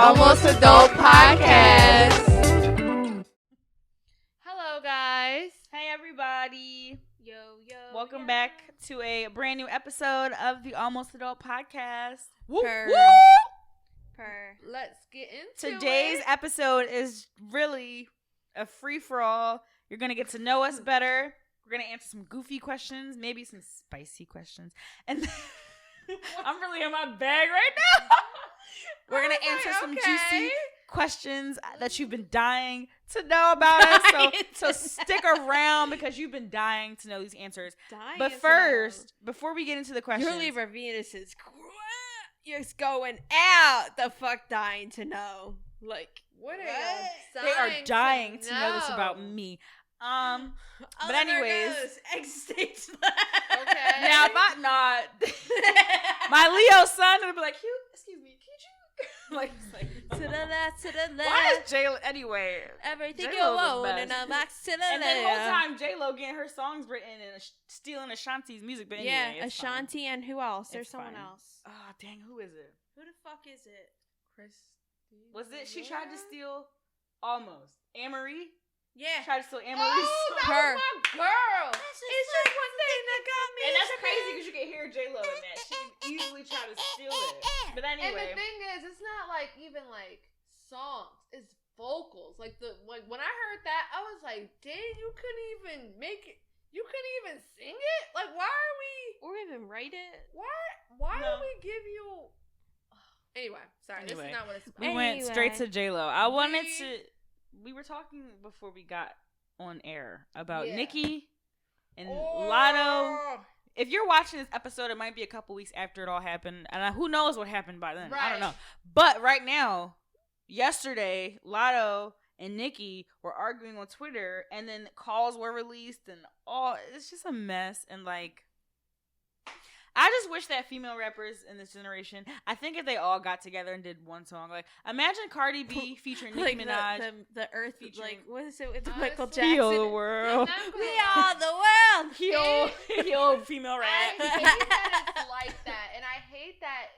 Almost Adult Podcast. Hello, guys. Hey, everybody. Yo. Welcome back to a brand new episode of the Almost Adult Podcast. Purr. Let's get into Today's episode is really a free-for-all. You're going to get to know us better. We're going to answer some goofy questions, maybe some spicy questions. And I'm really in my bag right now. We're going to answer some juicy questions that you've been dying to know about us. So stick around because you've been dying to know these answers. But first, before we get into the questions. Your Libra Venus is going out. The fuck dying to know. Like, what are you? They are dying to know this about me. But anyways, X-States. Okay. Now, if I not my Leo son would be like, excuse me, can you like to the left, to the left. Why is J-Lo anyway? Everything you want and I'm back to the left. And then the whole time J-Lo getting her songs written and stealing Ashanti's music. But anyway, yeah, Ashanti fine. And who else? There's someone fine. Else. Oh dang, who is it? Who the fuck is it? Christy. Was it? She tried to steal almost Amory. Yeah. Tried to steal Amory's song. That was my girl. It's just one thing that got me. And that's crazy because you can hear J-Lo in that. She easily tried to steal it. But anyway. And the thing is, it's not like even like songs. It's vocals. Like when I heard that, I was like, dang, you couldn't even make it. You couldn't even sing it? Like, why are we... Or even write it? Why do we give you... Anyway, sorry. This is not what it's about. We went straight to J-Lo. I wanted to... We were talking before we got on air about Nikki and Lotto. If you're watching this episode, it might be a couple weeks after it all happened. And who knows what happened by then. Right. I don't know. But right now, yesterday, Lotto and Nikki were arguing on Twitter. And then calls were released. And it's just a mess. And like... I just wish that female rappers in this generation, I think if they all got together and did one song, like, imagine Cardi B featuring Nicki Minaj. The earth, like, what is it with Michael Jackson? Heal the world. We are the world. Heal female rap. I hate that it's like that. And I hate that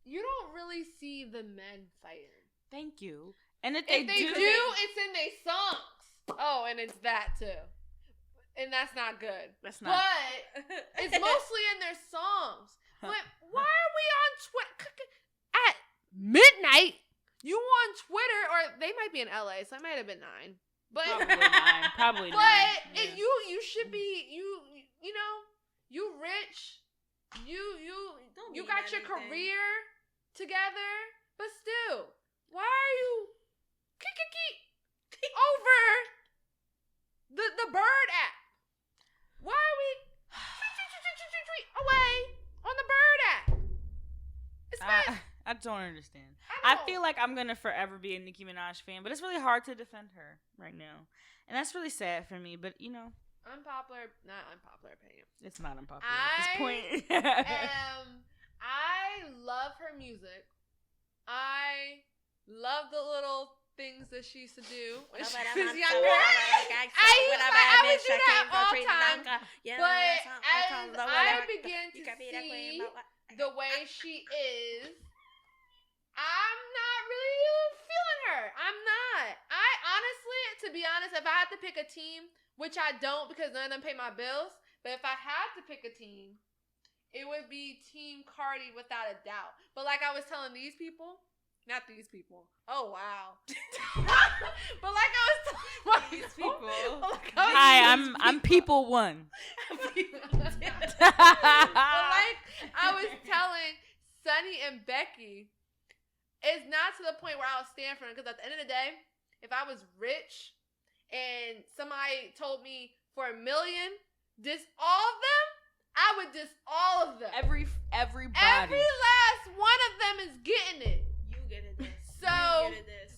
you don't really see the men fighting. Thank you. And if they do, it's in their songs. Oh, and it's that too. And that's not good. That's not. But it's mostly in their songs. But why are we on Twitter at midnight? You on Twitter, or they might be in LA, so it might have been 9. But probably 9. But you should be you know you rich, you got your career together, but still, why are you over the Bird app? Why are we away on the Bird app? It's I don't understand. I feel like I'm going to forever be a Nicki Minaj fan, but it's really hard to defend her right now. And that's really sad for me, but you know. Not unpopular opinion. It's not unpopular at this point. I love her music. I love the little things that she used to do when she was younger. I would do that all the time. But as I begin to see the way she is, I'm not really feeling her. I'm not. I honestly, to be honest, if I had to pick a team, which I don't because none of them pay my bills, but if I had to pick a team, it would be Team Cardi without a doubt. But like I was telling these people, not these people. Oh, wow. But like I was telling these people. Hi, I'm people one. But like I was telling Sunny and Becky, it's not to the point where I would stand for them. Because at the end of the day, if I was rich and somebody told me for $1 million, diss all of them, I would diss all of them. Everybody. Every last one of them is getting it.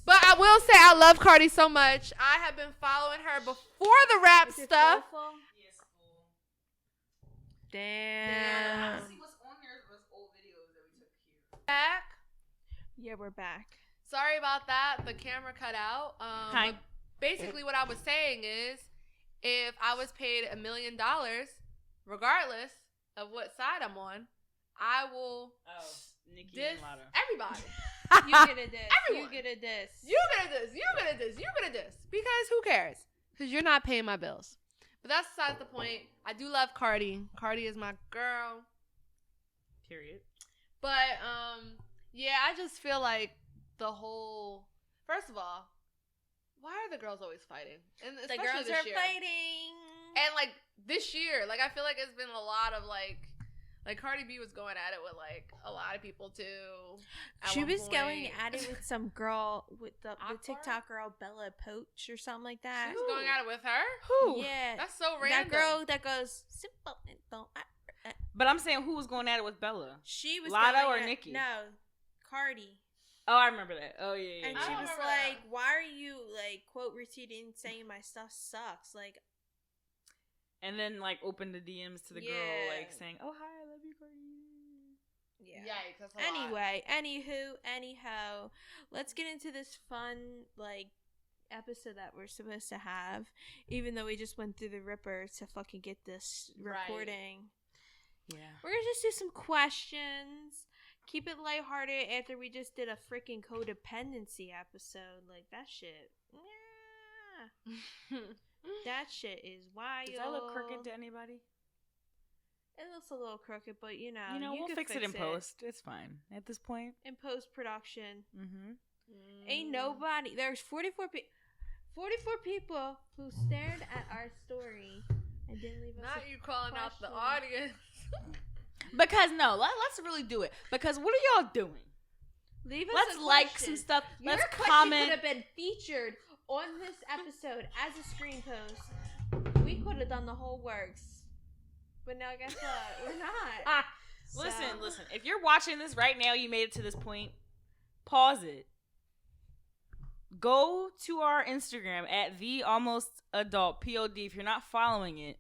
But I will say I love Cardi so much. I have been following her before the rap stuff. Yes, cool. Damn. I see what's on there was old videos that we took here. Back. Yeah, we're back. Sorry about that. The camera cut out. Hi. Basically, what I was saying is, if I was paid $1 million, regardless of what side I'm on, I will Nikki diss and Lotto. everybody. You get a diss. Everyone. You get a diss. You get a diss. You get a diss. You get a diss. Because who cares? Because you're not paying my bills. But that's besides the point. I do love Cardi. Cardi is my girl. Period. But yeah, I just feel like the whole. First of all, why are the girls always fighting? And The girls this are year. fighting. And like this year, like I feel like it's been a lot of like Cardi B was going at it with like a lot of people too. She was going at it with some girl with the TikTok girl Bella Poach or something like that. She was going at it with her. Who? Yeah, That's so random. that girl that goes simple. And don't. But I'm saying who was going at it with Bella? She was Lotto going or at, Nicki? No, Cardi. Oh, I remember that. Oh yeah. And I she don't was remember like, that. "Why are you like quote retweeting saying my stuff sucks?" Like, And then like opened the DMs to the girl Yeah. like saying, "Oh hi, I love you, Cardi." yeah. Yikes, that's a lot. Anyway, anyhow, let's get into this fun like episode that we're supposed to have, even though we just went through the ripper to fucking get this recording. Yeah. We're gonna just do some questions. Keep it lighthearted after we just did a freaking codependency episode. Like that shit. Yeah. That shit is wild. Does that look crooked to anybody? It looks a little crooked, but you know, We'll can fix it in post. It's fine at this point. In post production. Mm-hmm. Ain't nobody. There's 44 people who stared at our story and didn't leave us. Not you calling out the question. audience. Because no, let's really do it. Because what are y'all doing? Leave us. Let's a like question. some stuff. Your Let's question comment. could have been featured on this episode as a screen post. We could have done the whole works, but now guess what? We're not. Listen. If you're watching this right now, you made it to this point. Pause it. Go to our Instagram at the almost adult pod. If you're not following it,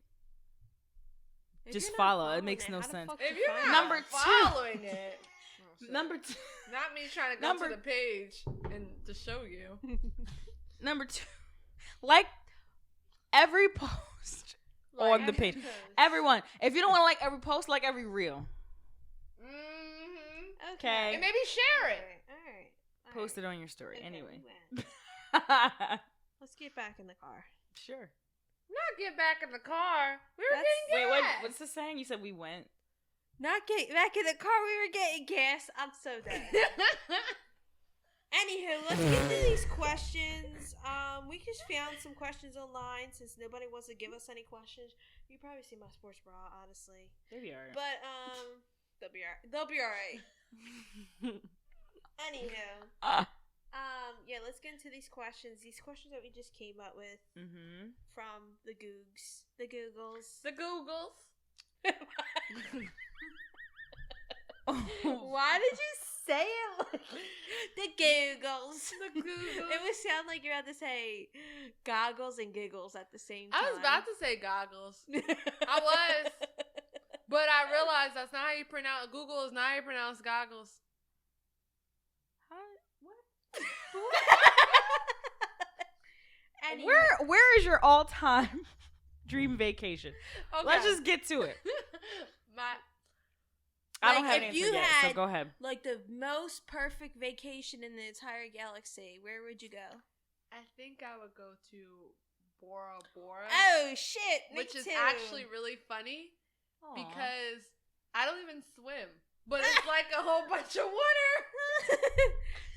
If just you're not follow. It following makes no how the sense. fuck If you you're find not Number it? following it. Number two. Not me trying to go to the page and to show you. Number two. Like every post on the page. Everyone. If you don't want to like every post, like every reel. Mm-hmm. Okay. And maybe share it. All right. Post it on your story. Okay, Anyway. we went. Let's get back in the car. Sure. Not get back in the car. We were That's- getting Wait, gas. what's the saying? You said we went. Not get back in the car. We were getting gas. I'm so dead. Anywho, let's get to these questions. We just found some questions online since nobody wants to give us any questions. You can probably see my sports bra, honestly. There we are. But they'll be alright. They'll be alright. Anywho, yeah, let's get into these questions. These questions that we just came up with Mm-hmm. from the Googles, the Googles. The Googles. Why did you say it like the Googles? The Googles. It would sound like you're about to say goggles and giggles at the same time. I was about to say goggles. I was. But I realized that's not how you pronounce Google is not how you pronounce goggles. Anyway. Where is your all-time dream vacation? Okay. Let's just get to it. I don't Like, have if an you answer yet, so had- go ahead. Like the most perfect vacation in the entire galaxy, where would you go? I think I would go to Bora Bora. Oh shit! Me which is too. actually really funny Aw. because I don't even swim. But it's like a whole bunch of water.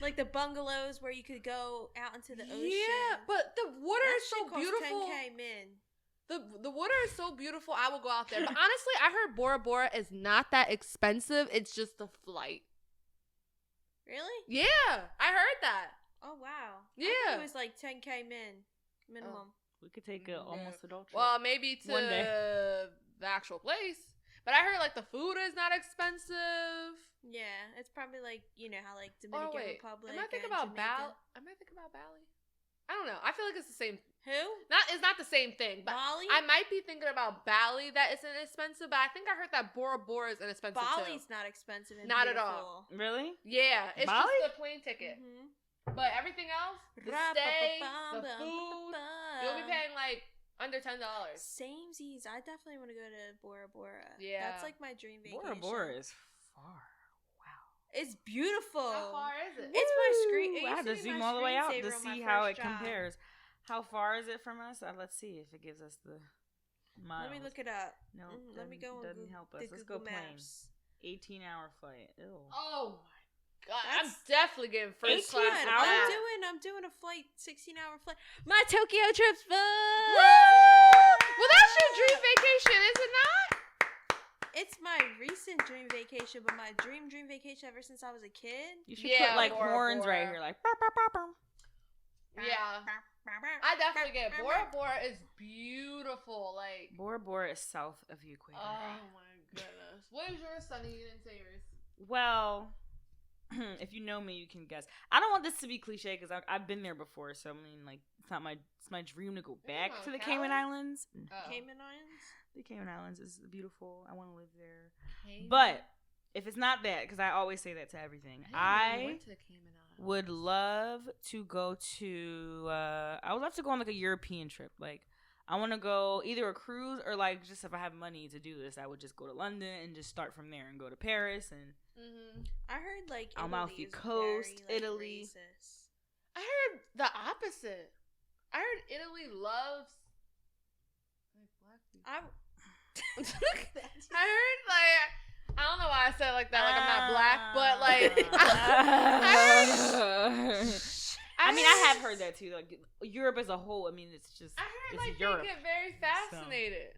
Like the bungalows where you could go out into the ocean. Yeah, but the water That is so shit costs beautiful. 10K min. The water is so beautiful. I will go out there. But honestly, I heard Bora Bora is not that expensive. It's just the flight. Really? Yeah, I heard that. Oh wow. I Yeah. thought it was like 10K minimum. We could take a Yeah. almost adult trip. Well, maybe to One day. the actual place. But I heard like the food is not expensive. Yeah, it's probably like how like Oh Dominican wait, Republic. am I thinking and about Jamaica. Am I thinking about Bali? I don't know. I feel like it's the same. Who? It's not the same thing. But Bali. I might be thinking about Bali that isn't expensive, but I think I heard that Bora Bora is inexpensive Bali's too. not expensive. And Not at beautiful. Really? Yeah, it's Bali? just the plane ticket. Mhm. But everything else, the stay, the food, you'll be paying like under $10. Samesies. I definitely want to go to Bora Bora. Yeah. That's like my dream vacation. Bora Bora is far. Wow. It's beautiful. How far is it? It's my screen. I had to zoom all the way out to see how it compares. How far is it from us? Let's see if it gives us the miles. Let me look it up. No, let me go. Doesn't help us. Let's go plane. 18-hour flight. Ew. Oh my god! I'm definitely getting first class. I'm doing a flight, 16-hour flight. My Tokyo trip's booked. Well, that's your dream vacation, is it not? It's my recent dream vacation, but my dream vacation ever since I was a kid. You should put like horns right here, like. Yeah, I definitely get it. Bora Bora is beautiful. Like Bora Bora is south of the equator. Oh my goodness! What is yours, Sunny? You didn't say yours. Well, if you know me, you can guess. I don't want this to be cliche because I've been there before. So I mean, like, it's my dream to go back to the Cayman Islands. Cayman Islands. The Cayman Islands is beautiful. I want to live there. But if it's not that, because I always say that to everything, I went to the Cayman Islands. Would love to go to. I would love to go on like a European trip. Like, I want to go either a cruise or like just if I have money to do this, I would just go to London and just start from there and go to Paris and. I heard like Amalfi Coast, very, like, Italy. Racist. I heard the opposite. I heard Italy loves like black people. I heard like. I don't know why I said it like that. Like I'm not black, but like I mean, I have heard that too. Like Europe as a whole. I mean, it's just. I heard it's like Europe, they get very fascinated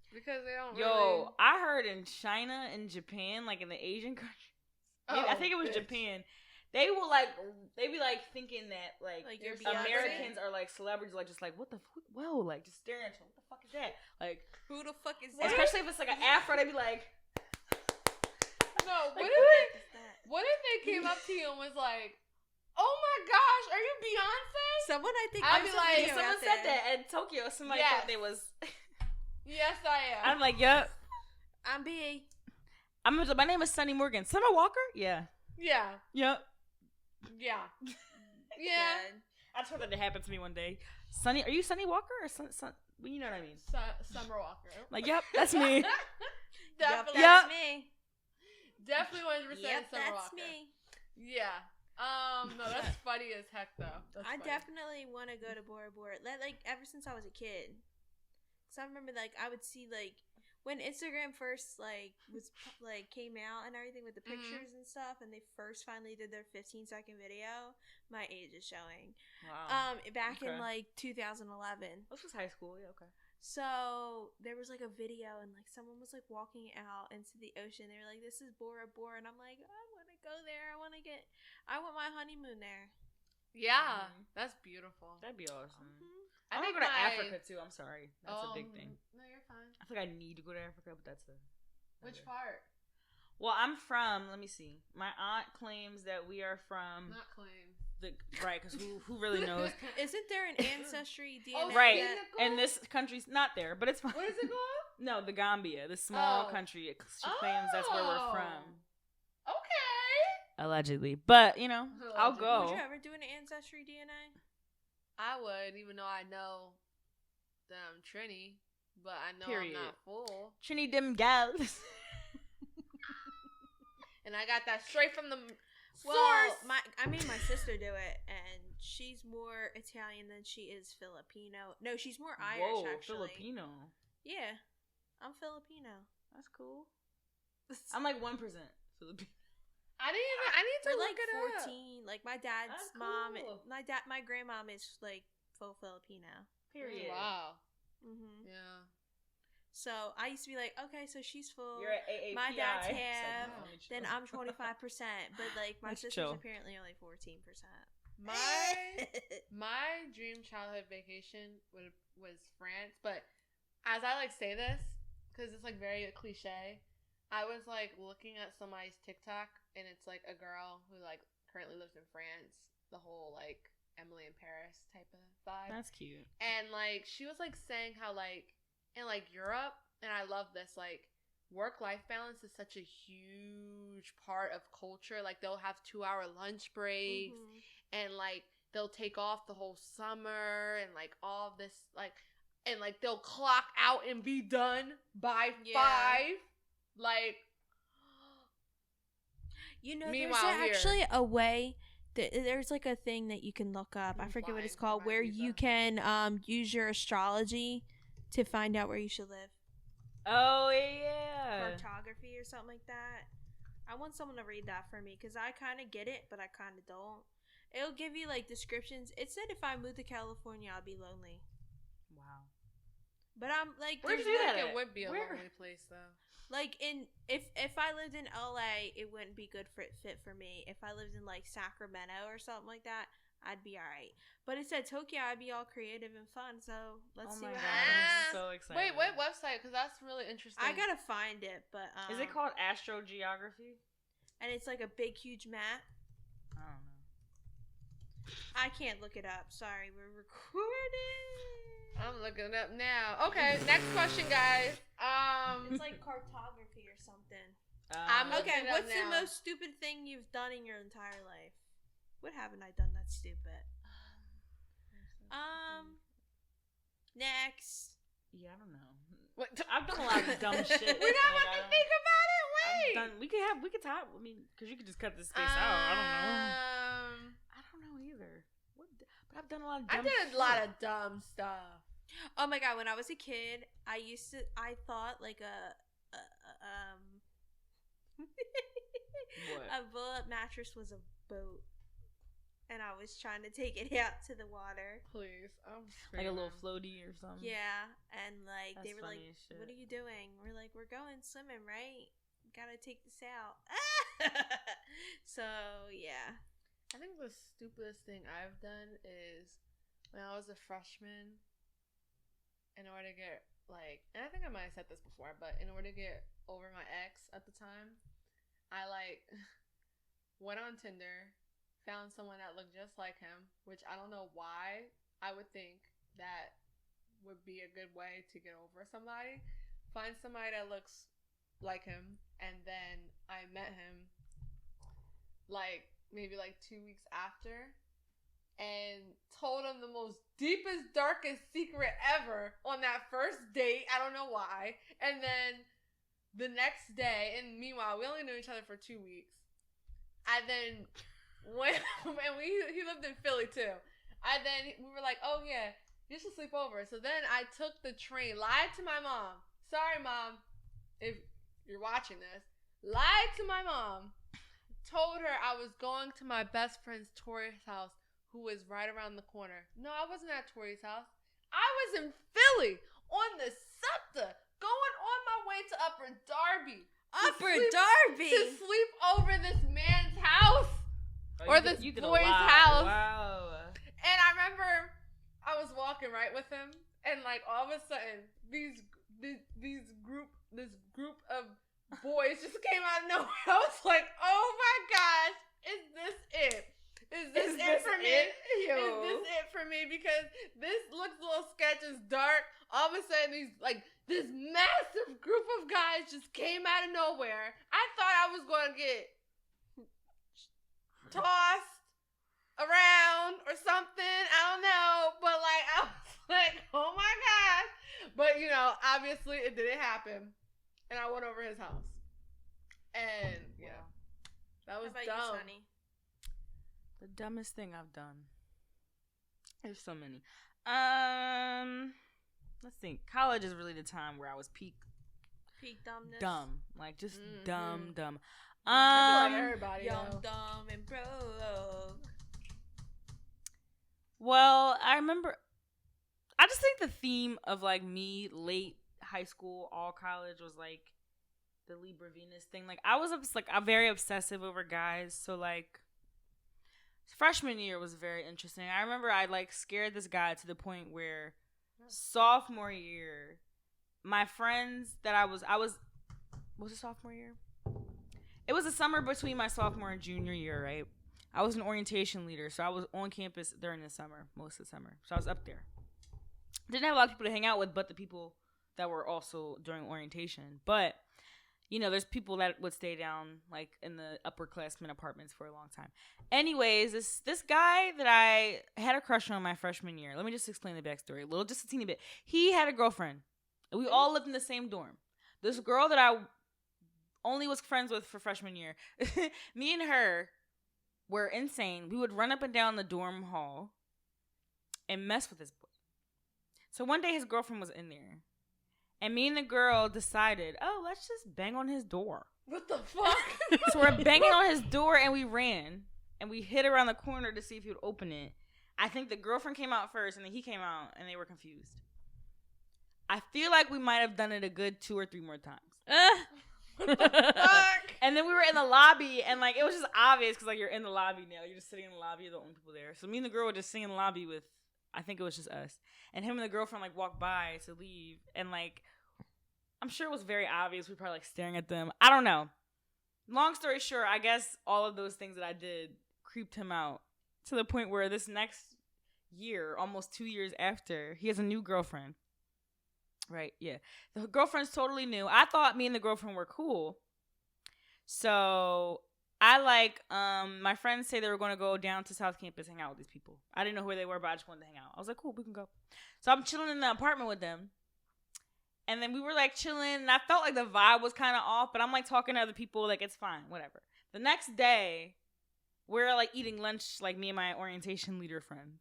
because they don't. Yo, I heard in China and Japan, like in the Asian countries. I think it was Japan. They will like they be like thinking that like Americans are like celebrities, like just like what the whoa, like just staring at you. What the fuck is that? Like who the fuck is that? Especially if it's like an afro, they be like. No, like, what if they came up to you and was like, "Oh my gosh, are you Beyonce?" Someone I'd be like, someone said that at Tokyo. Somebody thought they was. Yes, I am. I'm like, yep. I'm B. My name is Sunny Morgan. Summer Walker? Yeah. Yeah. Yep. Yeah. Yeah. I just hope that happened to me one day. Sunny, are you Sunny Walker or Sun? Well, you know what I mean. Summer Walker. Like, yep, that's me. Definitely. That's me. Definitely 100% Yep, Summer that's Walker. me. Yeah. No, that's funny as heck though. I definitely want to go to Bora Bora. Like ever since I was a kid. Cause I remember like I would see like when Instagram first like was like came out and everything with the pictures and stuff, and they first finally did their 15-second video. My age is showing. Wow. Back in like 2011. This was high school. Yeah. Okay. So there was like a video and like someone was like walking out into the ocean. They were like, "This is Bora Bora," and I'm like, "I want to go there. I want my honeymoon there." Yeah, that's beautiful. That'd be awesome. I want to go to Africa too. I'm sorry, that's a big thing. No, you're fine. I think I need to go to Africa, but that's a. Which part? Well, I'm from. Let me see. My aunt claims that we are from. Not claims. Right, because who really knows? Isn't there an ancestry DNA? Right, and this country's not there, but it's fine. What is it called? No, the Gambia, the small country. She claims that's where we're from. Okay. Allegedly, but you know, I'll go. Would you ever do an ancestry DNA? I would, even though I know that I'm Trini, but I know I'm not full. Trini them gals. And I got that straight from the Well, source. I made my sister do it, and she's more Italian than she is Filipino. No, she's more Irish, actually. Filipino. Yeah, I'm Filipino. That's cool. I'm like 1% Filipino. I need to We're look like it 14. Like my dad's mom, my grandmom is like full Filipino. Period. Wow. Yeah. So I used to be like, okay, so she's full. You're at AAPI. My dad's half. Like, then I'm 25%. But like my sister's apparently only 14%. My dream childhood vacation was France, but as I like say this, because it's like very cliche, I was like looking at somebody's TikTok, and it's like a girl who like currently lives in France, the whole like Emily in Paris type of vibe. That's cute. And like she was like saying how like in like Europe, and I love this, like work-life balance is such a huge part of culture. Like they'll have 2-hour lunch breaks, and like they'll take off the whole summer, and like all this like, and like they'll clock out and be done by 5. Like, Meanwhile, there's actually a way. There's like a thing that you can look up. I forget what it's called, where you can use your astrology to find out where you should live. Oh yeah, Cartography or something like that. I want someone to read that for me because I kind of get it, but I kind of don't. It'll give you like descriptions. It said if I moved to California, I'd be lonely. Wow. But I'm like, where'd you do that? It would be a lonely place though. Like if I lived in LA, it wouldn't be good fit for me. If I lived in like Sacramento or something like that, I'd be alright. But it said Tokyo, I'd be all creative and fun. So let's see what happens. I'm so excited. Wait, what website? Because that's really interesting. I gotta find it, but is it called astrogeography? And it's like a big, huge map. I don't know. I can't look it up. Sorry, we're recording. I'm looking it up now. Okay, next question, guys. It's like cartography or something. Okay, what's the most stupid thing you've done in your entire life? What haven't I done that's stupid? Next. Yeah, I don't know. What? I've done a lot of dumb shit. We're not about to think about it. Wait. We could talk. I mean, because you could just cut this space out. I don't know. I don't know either. But I've done a lot of dumb shit. I did a lot of dumb stuff. Oh my god, when I was a kid, I thought like a bullet mattress was a boat. And I was trying to take it out to the water. Please. I'm like a little floaty or something. Yeah. And like That's they were like, what are you doing? We're like, we're going swimming, right? Gotta take this out. So yeah. I think the stupidest thing I've done is when I was a freshman, in order to get like, and I think I might have said this before, but in order to get over my ex at the time, I like went on Tinder, found someone that looked just like him, which I don't know why I would think that would be a good way to get over somebody. Find somebody that looks like him, and then I met him like maybe like 2 weeks after and told him the most deepest, darkest secret ever on that first date. I don't know why. And then the next day, and meanwhile, we only knew each other for 2 weeks. I then went, and he lived in Philly too. We were like, oh yeah, you should sleep over. So then I took the train, lied to my mom. Sorry, Mom, if you're watching this. Lied to my mom. Told her I was going to my best friend's Tori's house, who was right around the corner. No, I wasn't at Tori's house. I was in Philly on the SEPTA, going on my way to Upper Darby. To sleep over this man's house. Or this boy's house. Wow. And I remember I was walking right with him, and like all of a sudden, this group of boys just came out of nowhere. I was like, oh my gosh, is this it? Is this it for me? Is this it for me? Because this looks a little sketchy. It's dark. All of a sudden, this massive group of guys just came out of nowhere. I thought I was going to get tossed around or something. I don't know. But like, I was like, oh my gosh. But you know, obviously it didn't happen. And I went over his house. And yeah. That was dumb. You, Sonny? The dumbest thing I've done. There's so many. Let's think. College is really the time where I was peak dumbness. Dumb. Like just dumb. I feel like everybody. Young, dumb, and broke. Well, I remember. I just think the theme of like me late high school, all college was like the Libra Venus thing. Like I was I'm very obsessive over guys. So like freshman year was very interesting. I remember I like scared this guy to the point where sophomore year, my friends that I was it sophomore year? It was the summer between my sophomore and junior year, right? I was an orientation leader, so I was on campus during the summer, most of the summer. So I was up there. Didn't have a lot of people to hang out with, but the people that were also during orientation. But, you know, there's people that would stay down, like, in the upperclassmen apartments for a long time. Anyways, this guy that I had a crush on my freshman year. Let me just explain the backstory just a teeny bit. He had a girlfriend. We all lived in the same dorm. This girl that I only was friends with for freshman year. Me and her were insane. We would run up and down the dorm hall and mess with this boy. So one day his girlfriend was in there. And me and the girl decided, oh, let's just bang on his door. What the fuck? So we're banging on his door and we ran. And we hid around the corner to see if he would open it. I think the girlfriend came out first and then he came out and they were confused. I feel like we might have done it a good 2 or 3 more times. What the fuck? And then we were in the lobby and like it was just obvious because like you're in the lobby now. You're just sitting in the lobby, you're the only people there. So me and the girl were just sitting in the lobby with, I think it was just us. And him and the girlfriend like walked by to leave. And like, I'm sure it was very obvious. We were probably like staring at them. I don't know. Long story short, I guess all of those things that I did creeped him out to the point where this next year, almost 2 years after, he has a new girlfriend. Right, yeah. The girlfriend's totally new. I thought me and the girlfriend were cool. So I like, my friends say they were going to go down to South Campus, hang out with these people. I didn't know who they were, but I just wanted to hang out. I was like, cool, we can go. So I'm chilling in the apartment with them. And then we were like chilling, and I felt like the vibe was kind of off, but I'm like talking to other people, like it's fine, whatever. The next day, we're like eating lunch, like me and my orientation leader friends.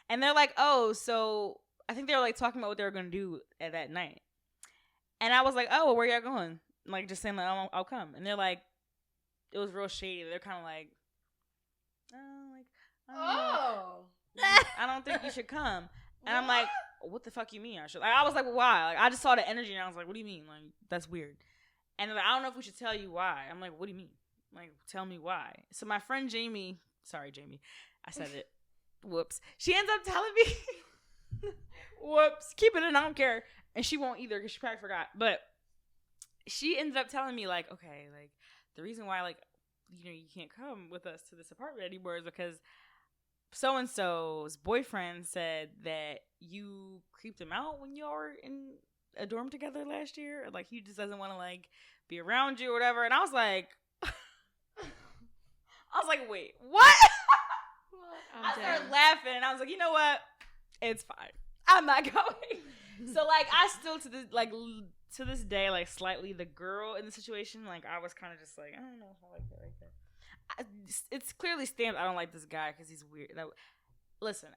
And they're like, oh, so I think they were like talking about what they were going to do at that night. And I was like, oh, where y'all going? Like just saying like, I'll come. And they're like, it was real shady. They're kind of like, oh, like, I don't think you should come. And I'm like, what the fuck you mean I should? Like, I was like, well, why? Like, I just saw the energy and I was like, what do you mean? Like, that's weird. And they're like, I don't know if we should tell you why. I'm like, what do you mean? Like, tell me why. So my friend Jamie, sorry, Jamie, I said it. Whoops. She ends up telling me, whoops, keep it in, I don't care. And she won't either because she probably forgot. But she ended up telling me, like, okay, like, the reason why, like, you know, you can't come with us to this apartment anymore is because so-and-so's boyfriend said that you creeped him out when y'all were in a dorm together last year. Like, he just doesn't want to, like, be around you or whatever. And I was like, wait, what? I started laughing, and I was like, you know what? It's fine. I'm not going. So, like, I still, to this day, like, slightly the girl in the situation, like, I was kind of just like, I don't know if I like that right there. It's clearly stamped, I don't like this guy because he's weird. Listen,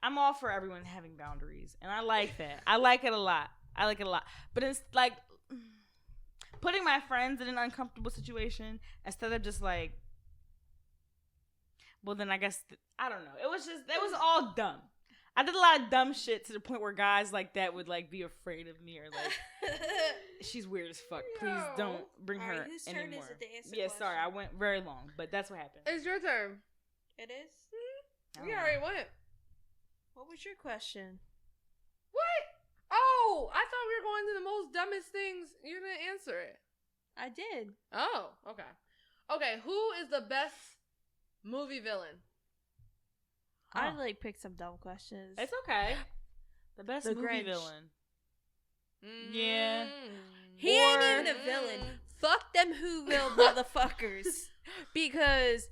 I'm all for everyone having boundaries, and I like that. I like it a lot. But it's, like, putting my friends in an uncomfortable situation instead of just, like, well, then I guess, I don't know. It was all dumb. I did a lot of dumb shit to the point where guys like that would, like, be afraid of me or, like, she's weird as fuck. Please don't bring her anymore. Whose turn is it to answer the question? Sorry, I went very long, but that's what happened. It's your turn. It is? Mm-hmm. We already went. What was your question? What? Oh, I thought we were going to the most dumbest things. You didn't answer it. I did. Oh, okay. Okay, who is the best movie villain? I like pick some dumb questions. It's okay. The best movie Grinch. villain. Yeah. He ain't even a villain. Fuck them Whoville motherfuckers. Because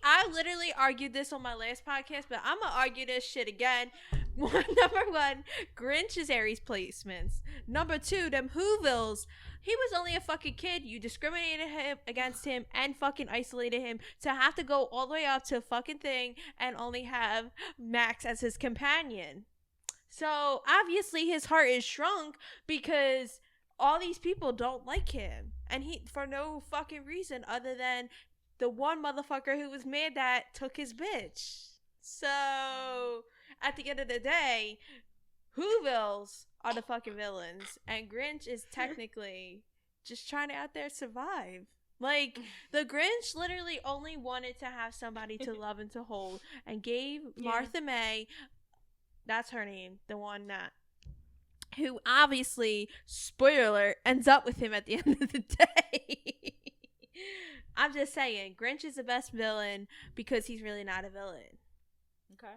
I literally argued this on my last podcast, but I'm gonna argue this shit again. Number 1, Grinch is Aries placements. Number 2, them Whovilles. He was only a fucking kid. You discriminated against him and fucking isolated him to have to go all the way up to a fucking thing and only have Max as his companion. So obviously his heart is shrunk because all these people don't like him. And he, for no fucking reason other than the one motherfucker who was mad that took his bitch. So at the end of the day, Whovilles are the fucking villains, and Grinch is technically just trying to out there survive. Like, the Grinch literally only wanted to have somebody to love and to hold, and gave Martha May, that's her name, the one that, who obviously, spoiler alert, ends up with him at the end of the day. I'm just saying, Grinch is the best villain because he's really not a villain. Okay.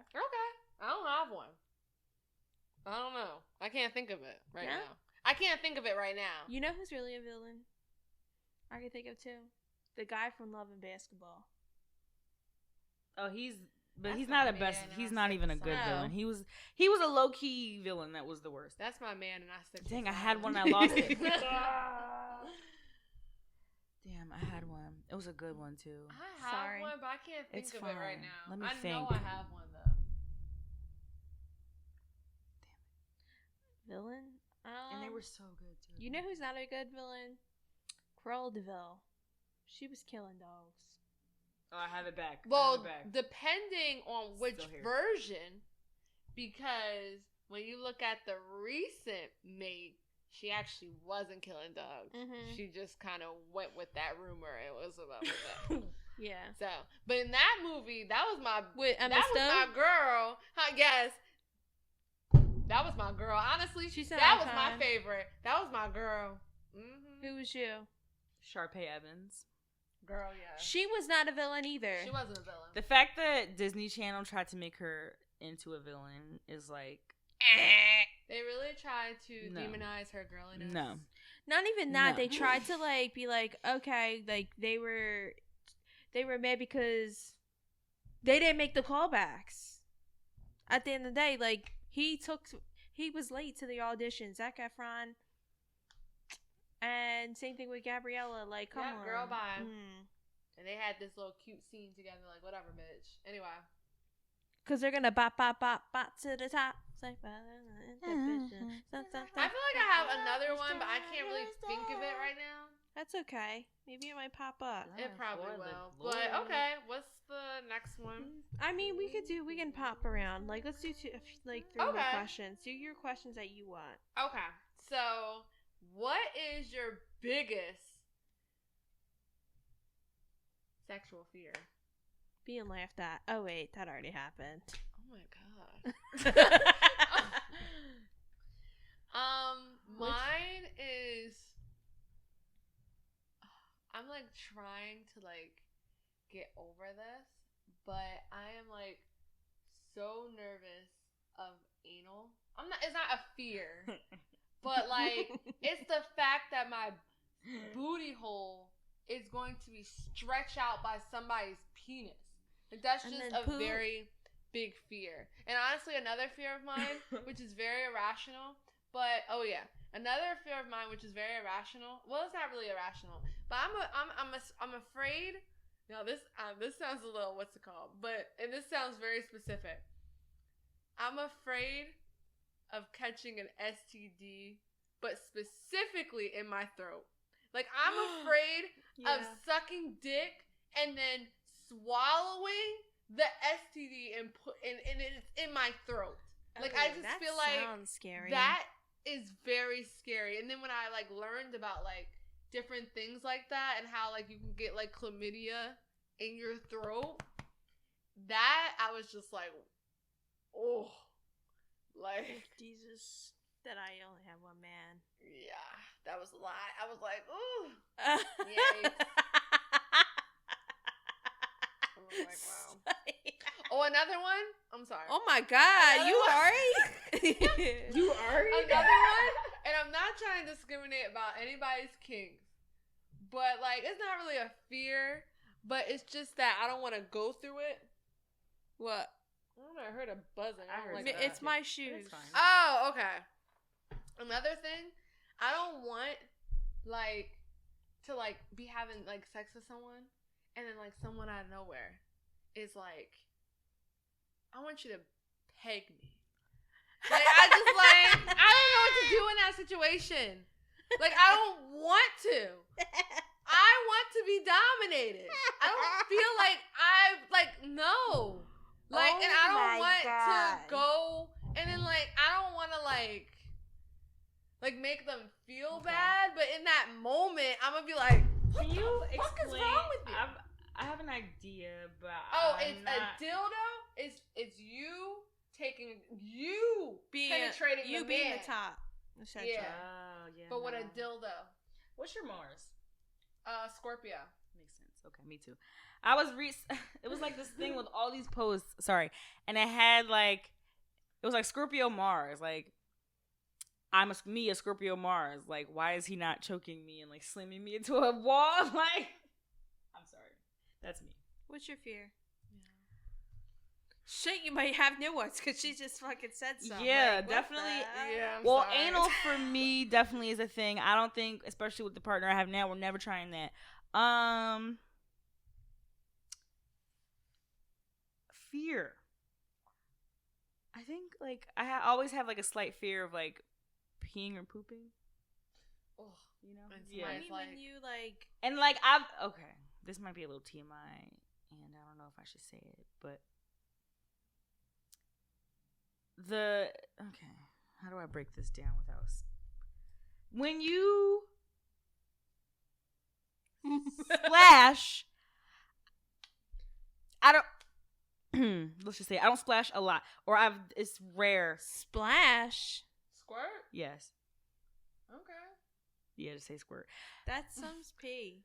I don't have one. I don't know. I can't think of it right now. I can't think of it right now. You know who's really a villain? I can think of 2. The guy from Love and Basketball. Oh, he's not a best. He's not even a good villain. He was a low key villain that was the worst. That's my man, and I stick. Dang, I had one, I lost it. Damn, I had one. It was a good one too. I have one, but I can't think of it right now. Let me think. think. I know I have one though. Villain? And they were so good too. You know who's not a good villain? Cruella de Vil. She was killing dogs. Oh, I have it back. Well, depending on which version, because when you look at the recent Maid, she actually wasn't killing dogs. Mm-hmm. She just kind of went with that rumor. It was about that. Yeah. So, but in that movie, that was my was my girl. I guess that was my girl. Honestly, that was my favorite. That was my girl. Mm-hmm. Who was you? Sharpay Evans. Girl, yeah. She was not a villain either. She wasn't a villain. The fact that Disney Channel tried to make her into a villain is like. They really tried to demonize her girliness. No. Not even that. No. They tried to like be like, okay, like they were mad because they didn't make the callbacks. At the end of the day, like he was late to the audition. Zac Efron. And same thing with Gabriella. Like, come on. Girl, bye. And they had this little cute scene together. Like, whatever, bitch. Anyway. Because they're going to bop to the top. I feel like I have another one, but I can't really think of it right now. That's okay. Maybe it might pop up. It probably will. But, okay. What's the next one? I mean, we can pop around. Like, let's do 3 more questions. Do your questions that you want. Okay. So, what is your biggest sexual fear? Being laughed at. Oh, wait. That already happened. Oh, my God. Mine is... I'm, like, trying to, like, get over this, but I am, like, so nervous of anal. It's not a fear. But, like, it's the fact that my booty hole is going to be stretched out by somebody's penis. Like, that's just a very big fear. And honestly, another fear of mine, which is very irrational, but, another fear of mine, which is very irrational. Well, it's not really irrational, but I'm afraid. Now, this sounds a little, what's it called? And this sounds very specific. I'm afraid of catching an STD, but specifically in my throat. Like, I'm afraid of sucking dick and then swallowing the STD and it's in my throat. Like, I just feel like scary. That is very scary. And then when I, like, learned about, like, different things like that and how, like, you can get, like, chlamydia in your throat, that I was just like, oh. Like, Jesus, that I only have one man. Yeah, that was a lot. I was like, ooh. Yikes. I was like, wow. Oh, another one? I'm sorry. Oh my God, you alright? You alright? Another one? And I'm not trying to discriminate about anybody's kinks. But, like, it's not really a fear, but it's just that I don't want to go through it. What? I heard a buzzing. It's my shoes. Oh, okay. Another thing, I don't want, like, to, like, be having, like, sex with someone, and then, like, someone out of nowhere is like, I want you to peg me. Like, I don't know what to do in that situation. Like, I don't want to. I want to be dominated. I don't feel like no. Like, and I don't want to go, and then, like, I don't want to, like make them feel bad, but in that moment, I'm going to be like, what the fuck is wrong with you? I have an idea, but it's a dildo? It's you penetrating you the being man. the top. Yeah. But with a dildo. What's your Mars? Scorpio. Makes sense. Okay, me too. I was it was like this thing with all these posts. Sorry, and it had like it was like Scorpio Mars. Like I'm a Scorpio Mars. Like why is he not choking me and like slamming me into a wall? Like I'm sorry, that's me. What's your fear? Shit, you might have new ones because she just fucking said something. Yeah, like, definitely. Yeah, well, anal for me definitely is a thing. I don't think, especially with the partner I have now, we're never trying that. Fear. I think like I always have like a slight fear of like peeing or pooping. Oh, you know. Yeah. I mean, when you like, and like okay. This might be a little TMI, and I don't know if I should say it, but okay. How do I break this down without? When you splash, I don't. Let's just say I don't splash a lot, or it's rare. Splash. Squirt. Yes. Okay. Yeah, just say squirt. That sounds pee.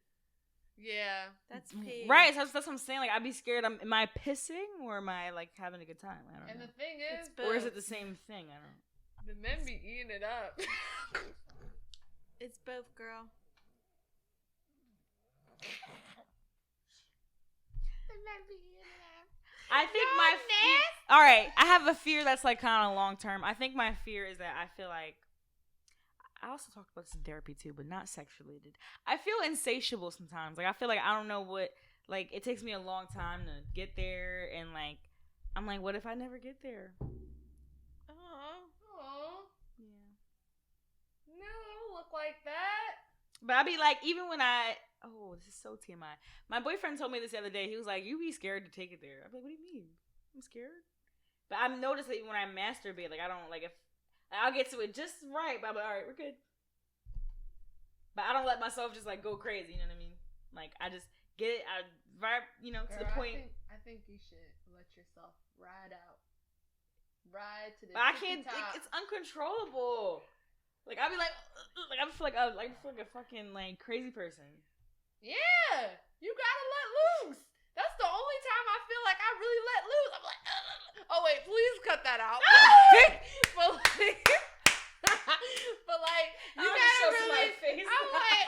Yeah, that's pee. Right, so that's what I'm saying. Like, I'd be scared. Am I pissing or am I like having a good time? I don't know. And the thing is, or is it the same thing? I don't know. The men be eating it up. It's both, girl. The men be eating it up. I think my all right. I have a fear that's like kind of long term. I think my fear is that I feel like. I also talked about this in therapy too, but not sex related. I feel insatiable sometimes. Like I feel like I don't know what. Like it takes me a long time to get there, and like I'm like, what if I never get there? Oh. Yeah. No, don't look like that. But I be like, even when this is so TMI. My boyfriend told me this the other day. He was like, you be scared to take it there. I'm like, what do you mean? I'm scared. But I've noticed that when I masturbate, like I don't like if. I'll get to it just right, but I'm like, all right, we're good. But I don't let myself just like go crazy, you know what I mean? Like I just get it, I vibe, Girl, to the point. I think you should let yourself ride out, ride to the. But I can't. It's uncontrollable. Like I be like I feel like a fucking like crazy person. Yeah, you gotta let loose. That's the only time I feel like I really let loose. I'm like, oh wait, please cut that out. but like, you gotta really. I'm like,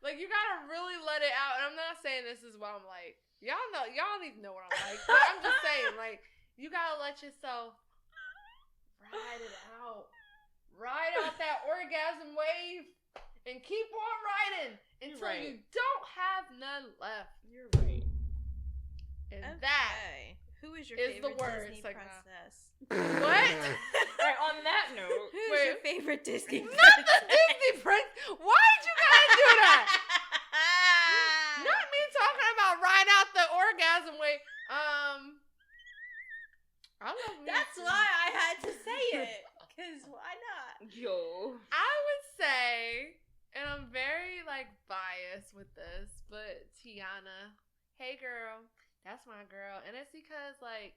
like you gotta really let it out. And I'm not saying this is what I'm like. Y'all need to know what I'm like. But I'm just saying, like, you gotta let yourself ride it out, ride out that orgasm wave, and keep on riding until you don't have none left. You're right. And that who is your is favorite the word Disney princess? What? Right, on that note, Who's your favorite Disney princess? Not the Disney princess. Why'd you gotta do that? Not me talking about ride out the orgasm way. I love me. That's why I had to say it. Cause why not? yo, I would say, and I'm very like biased with this, but Tiana, hey girl, that's my girl, and it's because like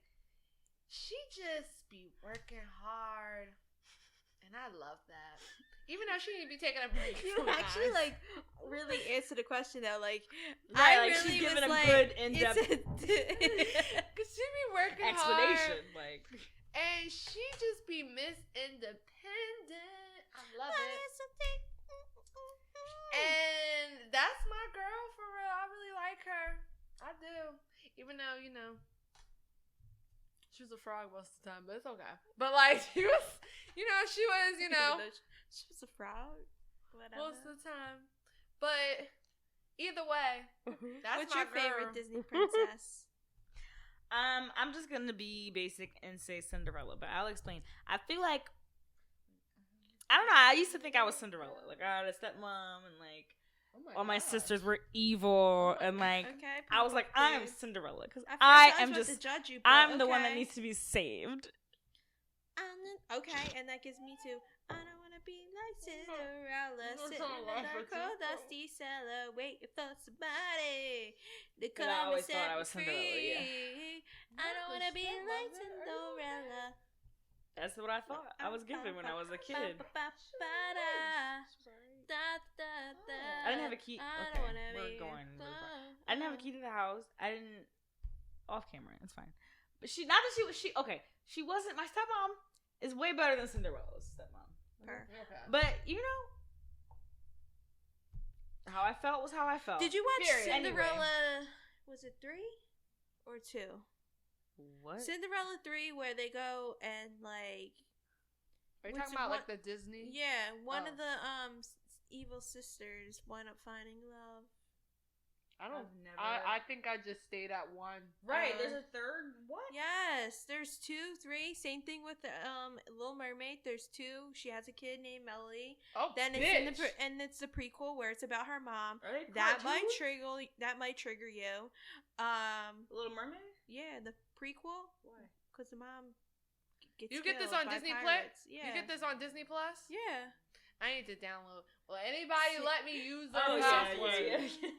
she just be working hard, and I love that. Even though she need to be taking a break. You actually like really answered the question though. Like right, I like really she's giving was a like, good in-depth because she be working explanation, hard, like, and she just be Miss Independent. I love it. And that's my girl for real. I really like her. I do. Even though, she was a frog most of the time, but it's okay. But like she was, she was, she was a frog. Whatever. Most of the time. But either way, that's What's my your favorite Disney princess? I'm just gonna be basic and say Cinderella, but I'll explain. I feel like I don't know. I used to think I was Cinderella, like I had a stepmom and like all my sisters were evil, and like I was like I am Cinderella because I am just I'm the one that needs to be saved. Okay, and that gives me to I don't wanna be like Cinderella, sitting in the cold dusty cellar, waiting for somebody to come and set me free. I don't wanna be like Cinderella. That's what I thought I was given when I was a kid. I didn't have a key. Okay, we're going. I didn't have a key to the house. I didn't. Off camera, it's fine. But she okay. She wasn't. My stepmom is way better than Cinderella's stepmom. Okay. But how I felt was how I felt. Did you watch Cinderella? Anyway. Was it 3 or 2? What? Cinderella 3, where they go and like. Are you talking about like the Disney? Yeah, one of the evil sisters wind up finding love. I think I just stayed at one. Right, there's a third. What? Yes, there's 2, 3. Same thing with Little Mermaid. There's 2. She has a kid named Melody. Oh, then bitch. it's the prequel where it's about her mom. Are they That might cartoons? might trigger you. Little Mermaid? Yeah, the prequel. Why? Because the mom gets You get this killed on by Disney pirates. Plus? Yeah. You get this on Disney Plus? Yeah. I need to download. Well, anybody let me use their Oh, password. yeah.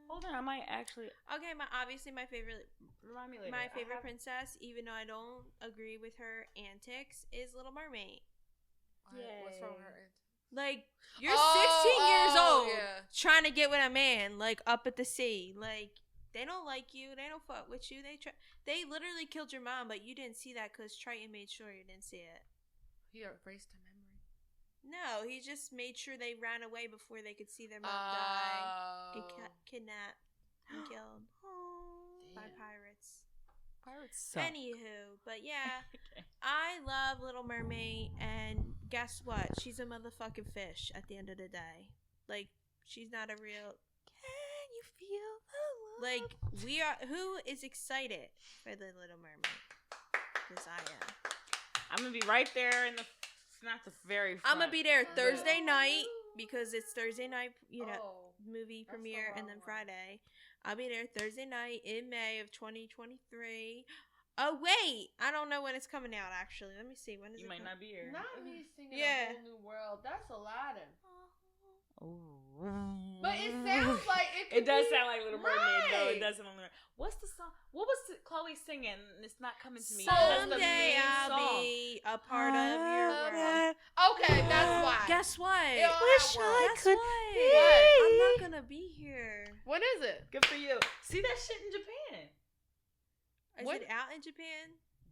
Hold on, I might actually. Okay, obviously my favorite Remind me later. My favorite princess, even though I don't agree with her antics, is Little Mermaid. What's wrong with her? Like, you're 16 years old, yeah. trying to get with a man, like, up at the sea. Like, they don't like you. They don't fuck with you. They literally killed your mom, but you didn't see that because Triton made sure you didn't see it. He erased her memory. No, he just made sure they ran away before they could see their mom die, get kidnapped, and killed by pirates. Pirates suck. Anywho, but yeah, I love Little Mermaid, and guess what? She's a motherfucking fish at the end of the day. Like, she's not a real. Can you feel the love? Like, we are. Who is excited for the Little Mermaid? Because I am. I'm gonna be right there in the. Not the very front. I'm gonna be there Thursday night because it's Thursday night, movie that's premiere, the and then wrong one. Friday. I'll be there Thursday night in May of 2023. Oh wait, I don't know when it's coming out. Actually, let me see. When is You it? might not be here. Not me singing Yeah. A Whole New World. That's Aladdin. Oh. But it sounds like it does sound like Little Mermaid, though. Right. It does sound like. What's the song? What was Chloe singing? It's not coming to me. Someday I'll be a part of your world. Okay, that's why. Guess what? Wish I could. What? I'm not gonna be here. When is it? Good for you. See that shit in Japan. Is When- it out in Japan?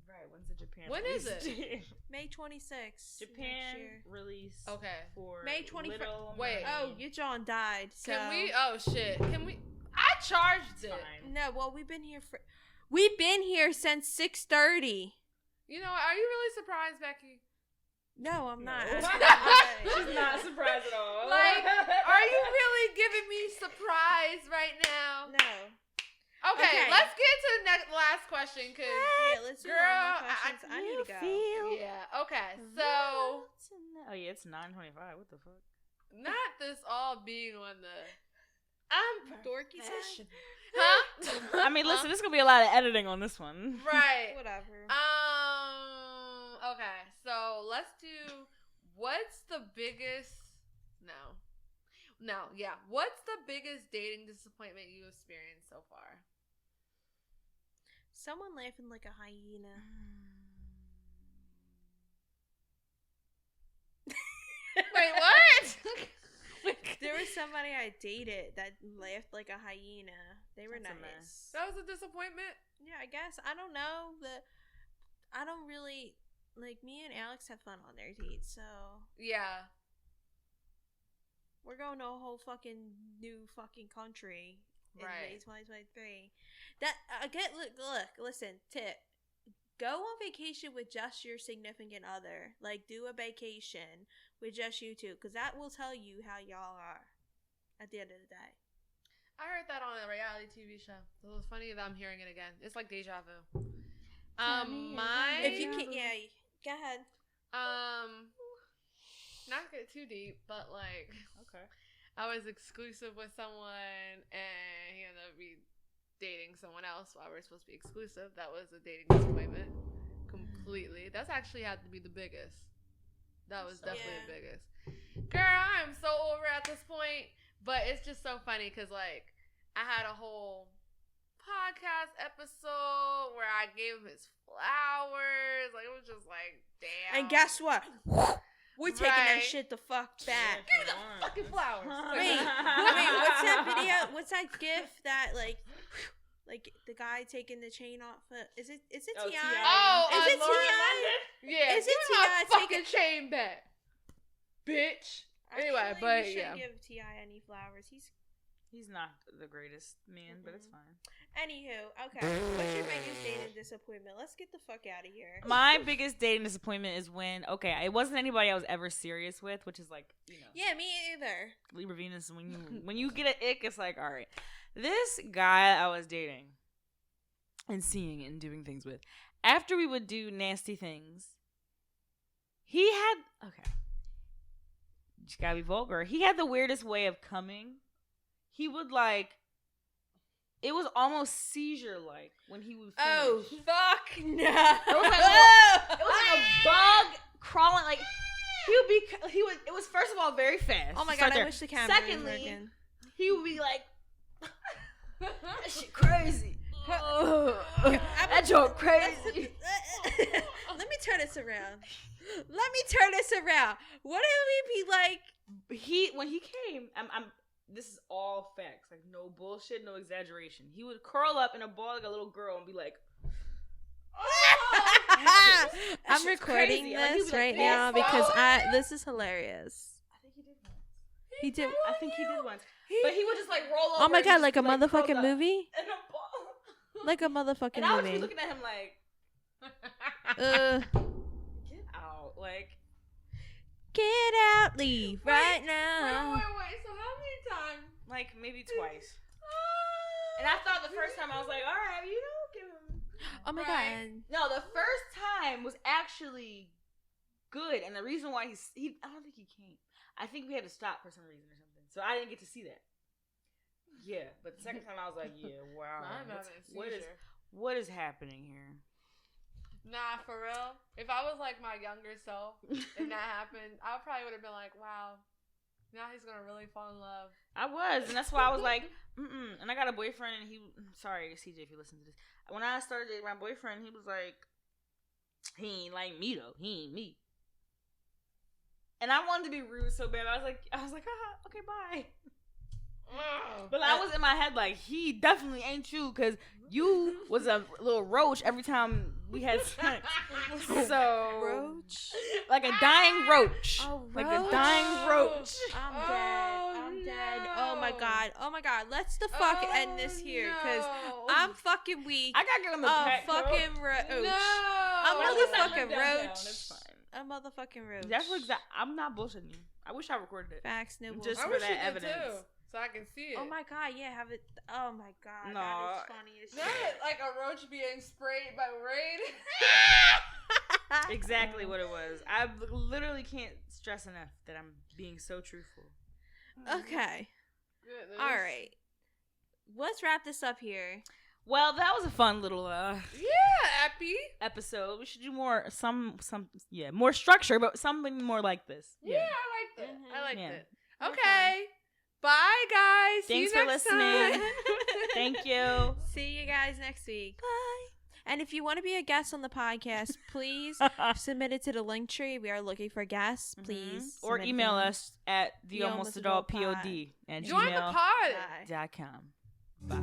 Right. When's the Japan? When is it? May 26th. Japan next year. release. Okay. For May 21st. Little Wait. Mermaid. Oh, your John died. So. Can we? Oh shit. Can we? I charged it. Fine. No, well, we've been here since 6:30. You know, are you really surprised, Becky? No, I'm not. No. I'm She's not surprised at all. Like, are you really giving me surprise right now? No. Okay, Okay. let's get to the last question, cause Yeah, let's do girl, one more questions. I need to go. yeah. Okay, so Oh yeah, it's 9:25. What the fuck? not this all being on the Dorky session. huh? I mean, listen, there's gonna be a lot of editing on this one. Right. Whatever. Okay, so let's do. What's the biggest? No. Yeah. What's the biggest dating disappointment you experienced so far? Someone laughing like a hyena. Wait, what? There was somebody I dated that laughed like a hyena. They were That's a nice. mess. That was a disappointment. Yeah, I guess. I don't know. I don't really like. Me and Alex have fun on their dates, so Yeah. we're going to a whole fucking new fucking country in Right. May 2023. That look, listen, tip. Go on vacation with just your significant other. Like, do a vacation with just you two, because that will tell you how y'all are at the end of the day. I heard that on a reality TV show. So it's funny that I'm hearing it again. It's like deja vu. If you can, yeah, go ahead. Not get too deep, but like, Okay. I was exclusive with someone, and he ended up dating someone else while we were supposed to be exclusive. That was a dating disappointment. Completely. That's actually had to be the biggest. That was definitely the biggest. Girl, I'm so over at this point. But it's just so funny because, like, I had a whole podcast episode where I gave him his flowers. Like, it was just like, damn. And guess what? We're taking that shit the fuck back. Give me the fucking flowers. Wait, what's that video? What's that gif that like the guy taking the chain off? Is it Oh, T.I.? Oh, Is it Lauren T.I.? London? Yeah. Is it give me my T.I. fucking chain back, bitch. Anyway, Actually, but we shouldn't yeah. give T.I. any flowers. He's not the greatest man, but it's fine. Anywho, okay. What's your biggest dating disappointment? Let's get the fuck out of here. My biggest dating disappointment is when, it wasn't anybody I was ever serious with, which is like, Yeah, me either. Libra Venus, when you get an ick, it's like, all right. This guy I was dating and seeing and doing things with, after we would do nasty things, he had, just gotta be vulgar, he had the weirdest way of coming. He would it was almost seizure-like when he would finish. Oh, fuck no. It was like a bug crawling, it was first of all very fast. Oh my god, I wish the camera was working. He would be like, that shit crazy. That joke crazy. Let me turn this around. What would he be like? When he came, this is all facts, like no bullshit, no exaggeration. He would curl up in a ball like a little girl and be like, I'm recording this right now because this is hilarious. I think he did once. I think he did once. But he would just roll over. Oh my god, like a motherfucking movie? Like a motherfucking movie. And I was just looking at him get out, get out, leave right now. Wait. So how many times? Maybe twice. And I thought the first time I was like, all right, give him. Oh my god. No, the first time was actually good, and the reason why I don't think he came. I think we had to stop for some reason or something, so I didn't get to see that. Yeah, but the second time I was like, yeah, wow. What is happening here? Nah, for real. If I was my younger self and that happened, I probably would have been like, wow, now he's gonna really fall in love. I was, and that's why I was like, And I got a boyfriend, and sorry, CJ, if you listen to this. When I started dating my boyfriend, he was like, he ain't like me though. He ain't me. And I wanted to be rude so bad. I was like, okay, bye. But I was in my head like, he definitely ain't you, because you was a little roach every time we had sex. So roach, like a dying roach. Oh, like a dying roach. I'm dead. Oh my god. Let's end this here, because I'm fucking weak. I gotta give him a pet. Fucking roach. No. A motherfucking roach. That's fine. A motherfucking roach. That's I'm not bullshitting you. I wish I recorded it. Facts, no just bullshit. for that evidence. Too, so I can see it. Oh my god, yeah, have it. Oh my god, no. that is funny as shit. Not like a roach being sprayed by rain. Exactly what it was. I literally can't stress enough that I'm being so truthful. Okay. Goodness. All right. Let's wrap this up here. Well, that was a fun little Appy episode. We should do more more structure, but something more like this. Yeah, I liked it. Mm-hmm. I liked it. Okay. Okay. Bye, guys. Thanks See you for next listening. time. Thank you. See you guys next week. Bye. And if you want to be a guest on the podcast, please submit it to the link tree. We are looking for guests. Please. Or email us at thealmostadultpod at Join the pod. gmail.com. Bye.